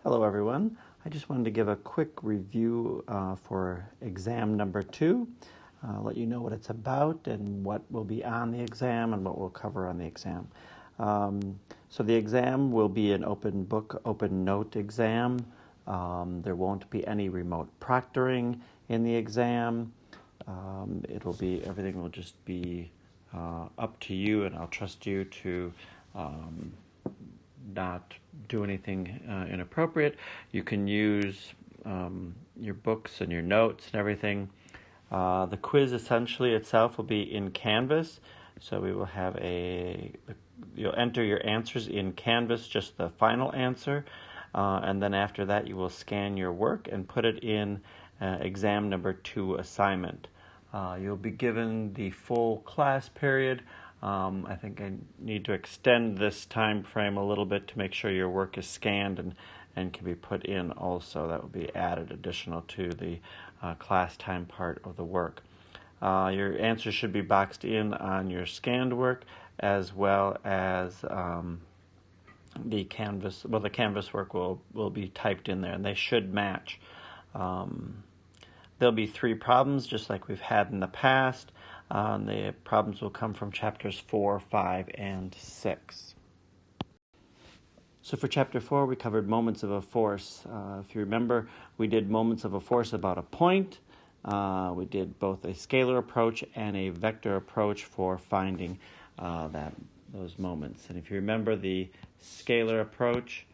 Hello everyone. I just wanted to give a quick review for exam number 2, let you know what it's about and what will be on the exam and what we'll cover on the exam. So the exam will be an open book, open note exam. There won't be any remote proctoring in the exam. Everything will just be up to you, and I'll trust you to not do anything inappropriate. You can use your books and your notes and everything. The quiz essentially itself will be in Canvas, so we will have you'll enter your answers in Canvas, just the final answer, and then after that you will scan your work and put it in exam number 2 assignment. You'll be given the full class period. I think I need to extend this time frame a little bit to make sure your work is scanned and can be put in also. That will be added additional to the class time part of the work. Your answers should be boxed in on your scanned work, as well as the Canvas. Well, the Canvas work will be typed in there, and they should match. There'll be 3 problems, just like we've had in the past. The problems will come from chapters 4, 5, and 6. So for chapter 4, we covered moments of a force. If you remember, we did moments of a force about a point. We did both a scalar approach and a vector approach for finding those moments. And if you remember, the scalar approach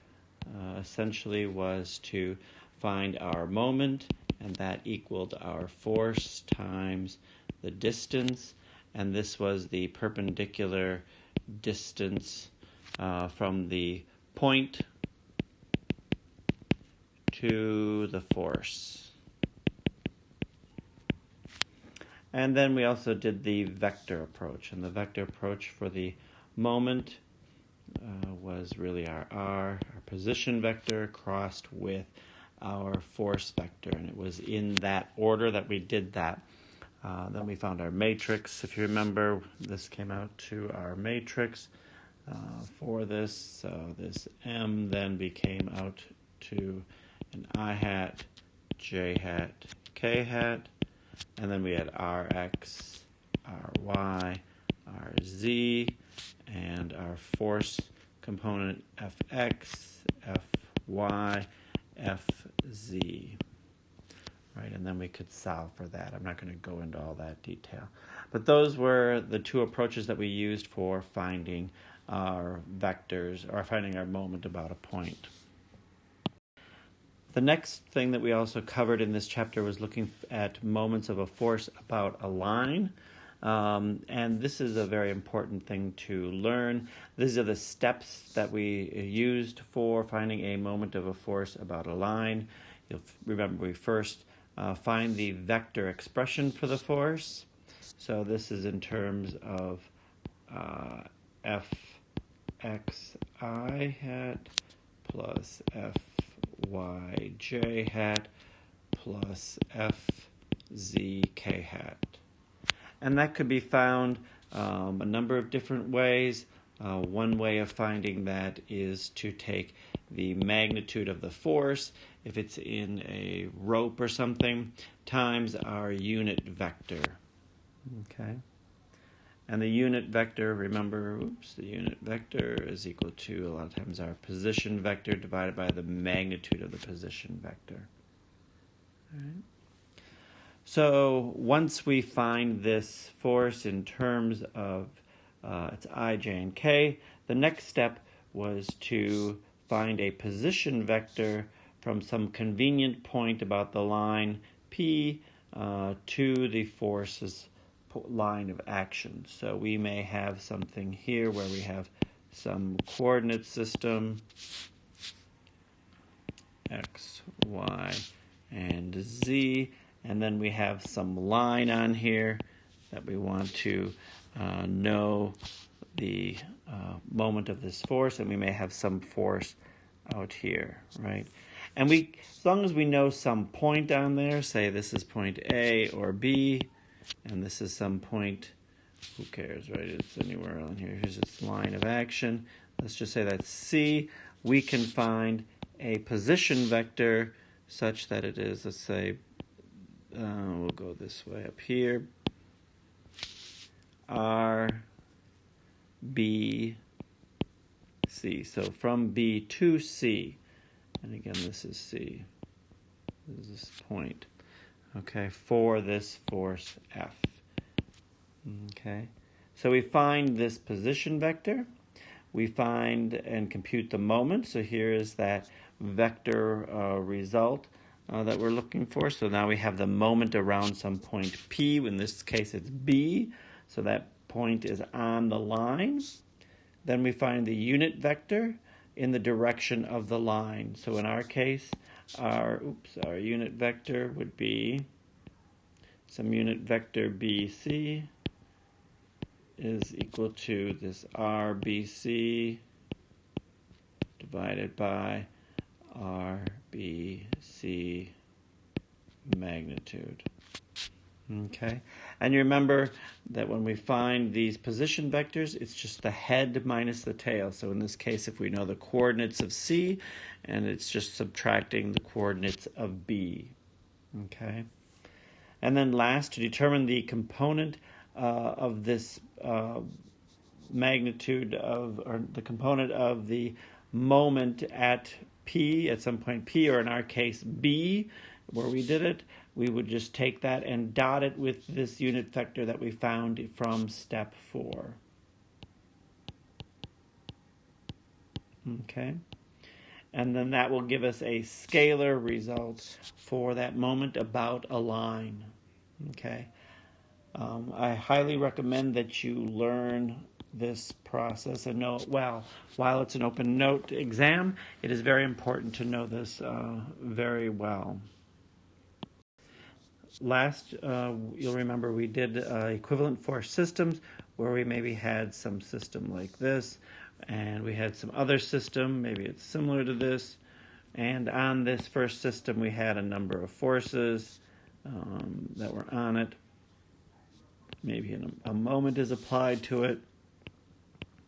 essentially was to find our moment, and that equaled our force times the distance, and this was the perpendicular distance from the point to the force. And then we also did the vector approach, and the vector approach for the moment was really our position vector crossed with our force vector, and it was in that order that we did that. Then we found our matrix. If you remember, this came out to our matrix for this. So this M then became out to an I hat, J hat, K hat, and then we had Rx, Ry, Rz, and our force component Fx, Fy, Fz. Right, and then we could solve for that. I'm not going to go into all that detail. But those were the 2 approaches that we used for finding our vectors, or finding our moment about a point. The next thing that we also covered in this chapter was looking at moments of a force about a line. And this is a very important thing to learn. These are the steps that we used for finding a moment of a force about a line. You'll remember we first find the vector expression for the force. So this is in terms of Fxi hat plus Fyj hat plus Fzk hat. And that could be found a number of different ways. One way of finding that is to take the magnitude of the force, if it's in a rope or something, times our unit vector. Okay. And the unit vector, remember, the unit vector is equal to, a lot of times, our position vector divided by the magnitude of the position vector. All right. So once we find this force in terms of its I, J, and K, the next step was to find a position vector from some convenient point about the line P to the force's line of action. So we may have something here where we have some coordinate system, X, Y, and Z, and then we have some line on here that we want to know the moment of this force, and we may have some force out here, right? And as long as we know some point down there, say this is point A or B, and this is some point, who cares, right? It's anywhere on here. Here's its line of action. Let's just say that's C. We can find a position vector such that it is, let's say, we'll go this way up here, R, B, C. So from B to C, and again this is C, this is this point, okay, for this force F. Okay, so we find this position vector, we find and compute the moment, so here is that vector result that we're looking for. So now we have the moment around some point P, in this case it's B, so that point is on the line. Then we find the unit vector in the direction of the line. So in our case, our unit vector would be some unit vector BC is equal to this RBC divided by RBC magnitude. Okay, and you remember that when we find these position vectors, it's just the head minus the tail. So in this case, if we know the coordinates of C, and it's just subtracting the coordinates of B. Okay, and then last, to determine the component of this magnitude of, or the component of the moment at P, at some point P, or in our case B, where we did it, we would just take that and dot it with this unit vector that we found from step 4. Okay, and then that will give us a scalar result for that moment about a line. Okay, I highly recommend that you learn this process and know it well. While it's an open note exam, it is very important to know this very well. Last, you'll remember we did equivalent force systems where we maybe had some system like this, and we had some other system, maybe it's similar to this, and on this first system we had a number of forces that were on it. Maybe a moment is applied to it,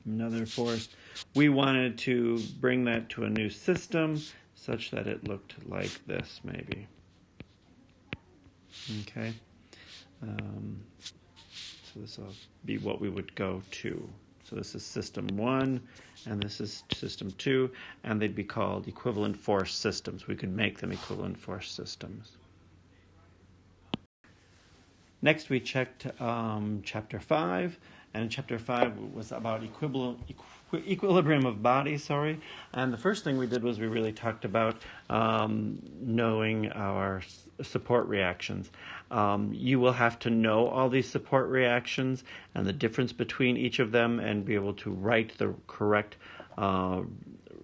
another force. We wanted to bring that to a new system such that it looked like this, maybe. Okay, so this will be what we would go to. So this is system 1, and this is system 2, and they'd be called equivalent force systems. We could make them equivalent force systems. Next, we checked chapter 5, and chapter 5 was about equilibrium of bodies, and the first thing we did was we really talked about knowing our support reactions. You will have to know all these support reactions and the difference between each of them and be able to write the correct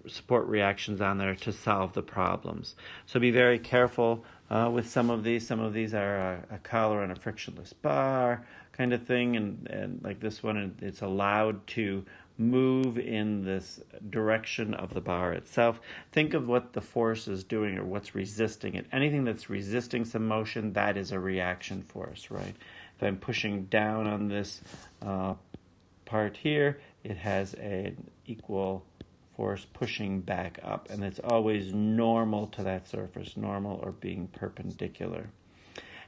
support reactions on there to solve the problems. So be very careful with some of these. Some of these are a collar and a frictionless bar kind of thing, and like this one, it's allowed to move in this direction of the bar itself. Think of what the force is doing or what's resisting it. Anything that's resisting some motion, that is a reaction force, right? If I'm pushing down on this part here, it has an equal force pushing back up, and it's always normal to that surface, normal or being perpendicular.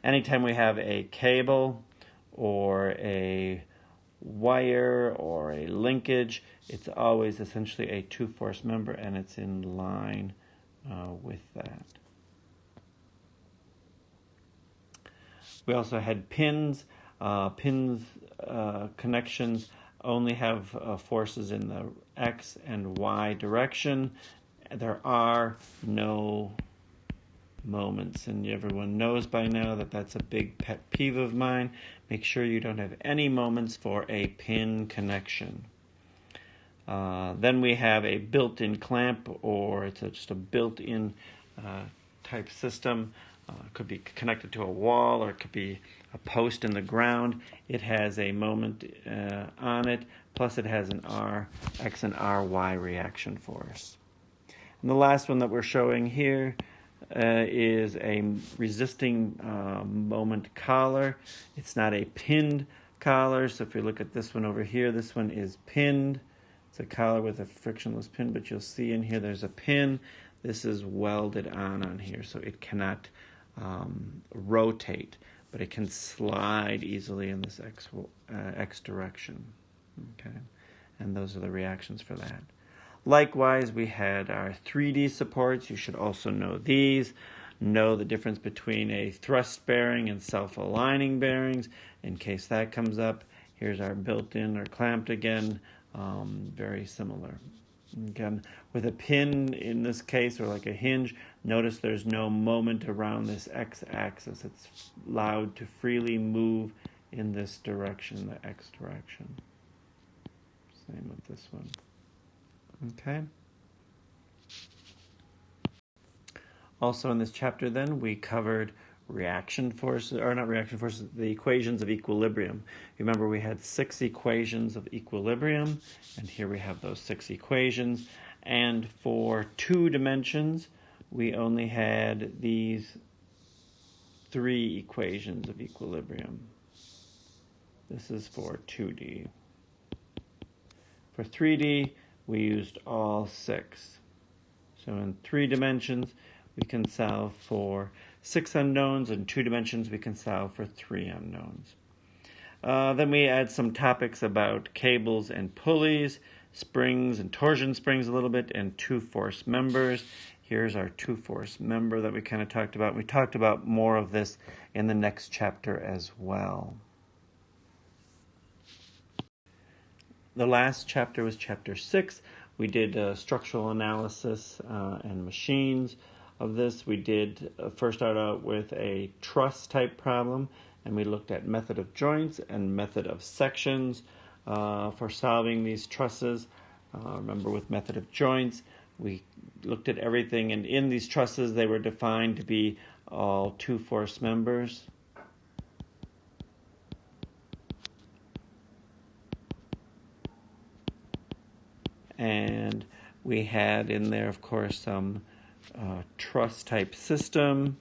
Anytime we have a cable or a wire or a linkage, it's always essentially a two-force member, and it's in line with that. We also had pins. Connections only have forces in the X and Y direction. There are no moments, and everyone knows by now that that's a big pet peeve of mine. Make sure you don't have any moments for a pin connection. Then we have a built-in clamp, or it's just a built-in type system. It could be connected to a wall, or it could be a post in the ground. It has a moment on it, plus it has an X and RY reaction force. And the last one that we're showing here is a resisting moment collar. It's not a pinned collar, so if you look at this one over here, this one is pinned. It's a collar with a frictionless pin, but you'll see in here there's a pin. This is welded on here, so it cannot rotate, but it can slide easily in this x direction. Okay, and those are the reactions for that. Likewise, we had our 3D supports. You should also know these. Know the difference between a thrust bearing and self-aligning bearings in case that comes up. Here's our built-in or clamped again, very similar. Again, with a pin in this case, or like a hinge, notice there's no moment around this x-axis. It's allowed to freely move in this direction, the x direction. Same with this one. Okay. Also in this chapter then, we covered reaction forces, or not reaction forces, the equations of equilibrium. Remember, we had 6 equations of equilibrium, and here we have those 6 equations. And for 2 dimensions, we only had these 3 equations of equilibrium. This is for 2D. For 3D, we used all 6. So in 3 dimensions, we can solve for 6 unknowns. In 2 dimensions, we can solve for 3 unknowns. Then we add some topics about cables and pulleys, springs and torsion springs a little bit, and 2-force members. Here's our 2-force member that we kind of talked about. We talked about more of this in the next chapter as well. The last chapter was chapter 6. We did structural analysis and machines of this. We did first start out with a truss type problem, and we looked at method of joints and method of sections for solving these trusses. Remember, with method of joints, we looked at everything, and in these trusses they were defined to be all 2-force members. And we had in there, of course, some truss type system.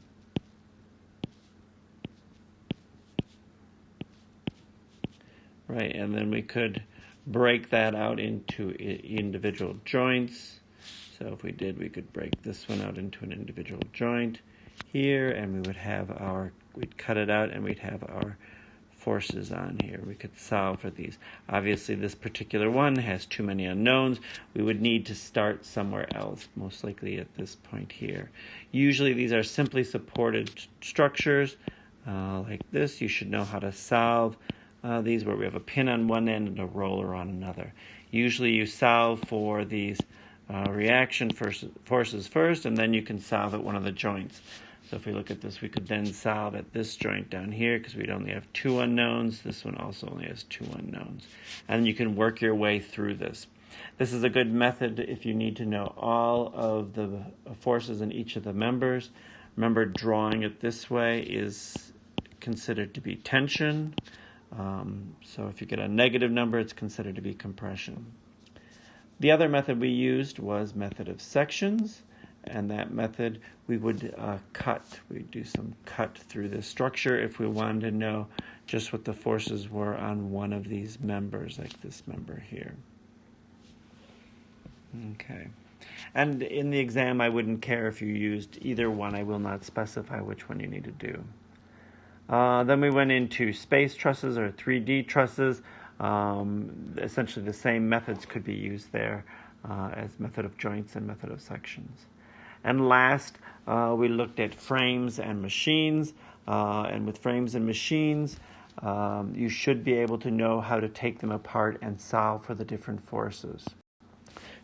Right, and then we could break that out into individual joints. So if we did, we could break this one out into an individual joint here, and we would have we'd cut it out, and we'd have our forces on here. We could solve for these. Obviously, this particular one has too many unknowns. We would need to start somewhere else, most likely at this point here. Usually, these are simply supported structures like this. You should know how to solve these, where we have a pin on one end and a roller on another. Usually, you solve for these reaction forces first, and then you can solve at one of the joints. So if we look at this, we could then solve at this joint down here because we'd only have 2 unknowns. This one also only has 2 unknowns. And you can work your way through this. This is a good method if you need to know all of the forces in each of the members. Remember, drawing it this way is considered to be tension. So if you get a negative number, it's considered to be compression. The other method we used was method of sections. And that method, we would cut. We'd do some cut through the structure if we wanted to know just what the forces were on one of these members, like this member here. Okay. And in the exam, I wouldn't care if you used either one. I will not specify which one you need to do. Then we went into space trusses or 3D trusses. Essentially, the same methods could be used there as method of joints and method of sections. And last, we looked at frames and machines. And with frames and machines, you should be able to know how to take them apart and solve for the different forces.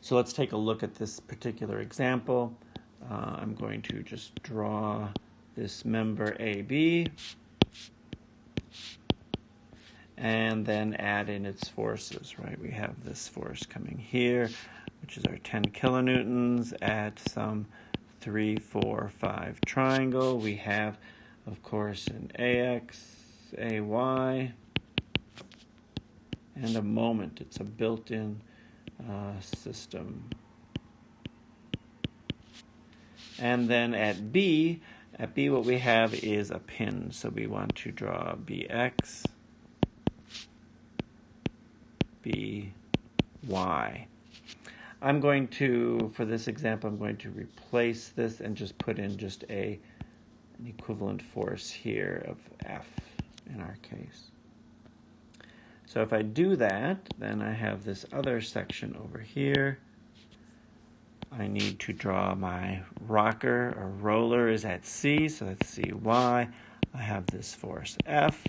So let's take a look at this particular example. I'm going to just draw this member AB and then add in its forces, right? We have this force coming here, which is our 10 kilonewtons at some 3, 4, 5 triangle. We have, of course, an AX, AY, and a moment. It's a built-in system. And then at B what we have is a pin. So we want to draw BX, BY. I'm going to, for this example, I'm going to replace this and just put in just an equivalent force here of F in our case. So if I do that, then I have this other section over here. I need to draw my rocker or roller is at C, so that's Cy. I have this force F.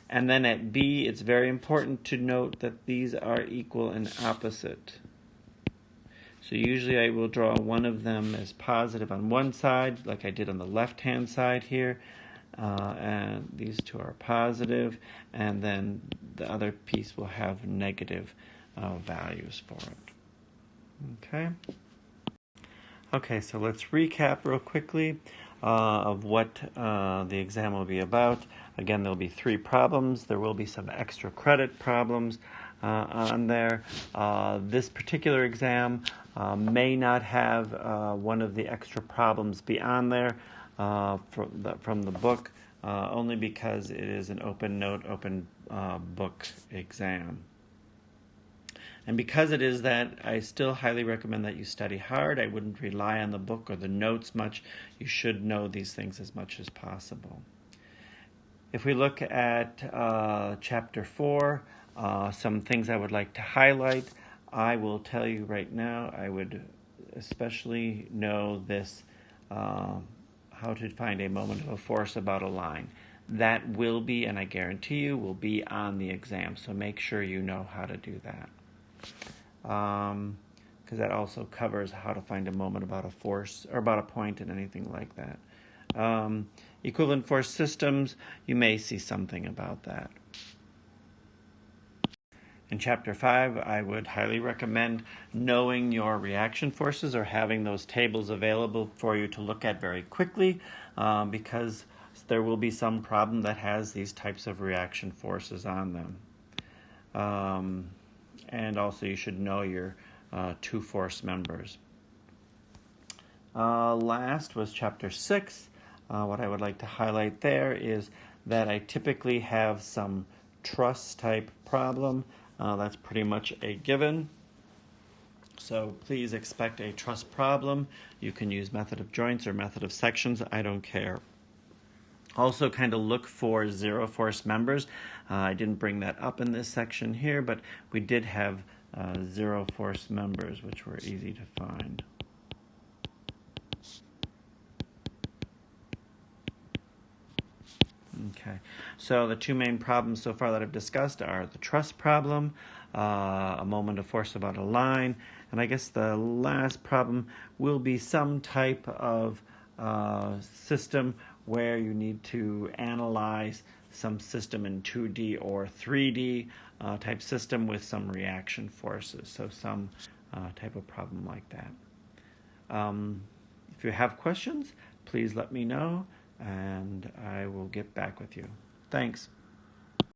And then at B, it's very important to note that these are equal and opposite. So usually I will draw one of them as positive on one side, like I did on the left-hand side here. And these two are positive, and then the other piece will have negative values for it. Okay, so let's recap real quickly of what the exam will be about. Again, there will be 3 problems. There will be some extra credit problems on there. This particular exam may not have one of the extra problems be on there from the book, only because it is an open note, open book exam. And because it is that, I still highly recommend that you study hard. I wouldn't rely on the book or the notes much. You should know these things as much as possible. If we look at Chapter 4, some things I would like to highlight, I will tell you right now, I would especially know this, how to find a moment of a force about a line. That will be, and I guarantee you, will be on the exam, so make sure you know how to do that. Because that also covers how to find a moment about a force, or about a point and anything like that. Equivalent force systems, you may see something about that. In Chapter 5, I would highly recommend knowing your reaction forces or having those tables available for you to look at very quickly, because there will be some problem that has these types of reaction forces on them. And also you should know your 2 force members. Last was Chapter 6. What I would like to highlight there is that I typically have some truss type problem. That's pretty much a given. So please expect a truss problem. You can use method of joints or method of sections. I don't care. Also kind of look for 0 force members. I didn't bring that up in this section here, but we did have 0 force members, which were easy to find. Okay, so the 2 main problems so far that I've discussed are the truss problem, a moment of force about a line, and I guess the last problem will be some type of system where you need to analyze some system in 2D or 3D type system with some reaction forces, so some type of problem like that. If you have questions, please let me know, and I will get back with you. Thanks.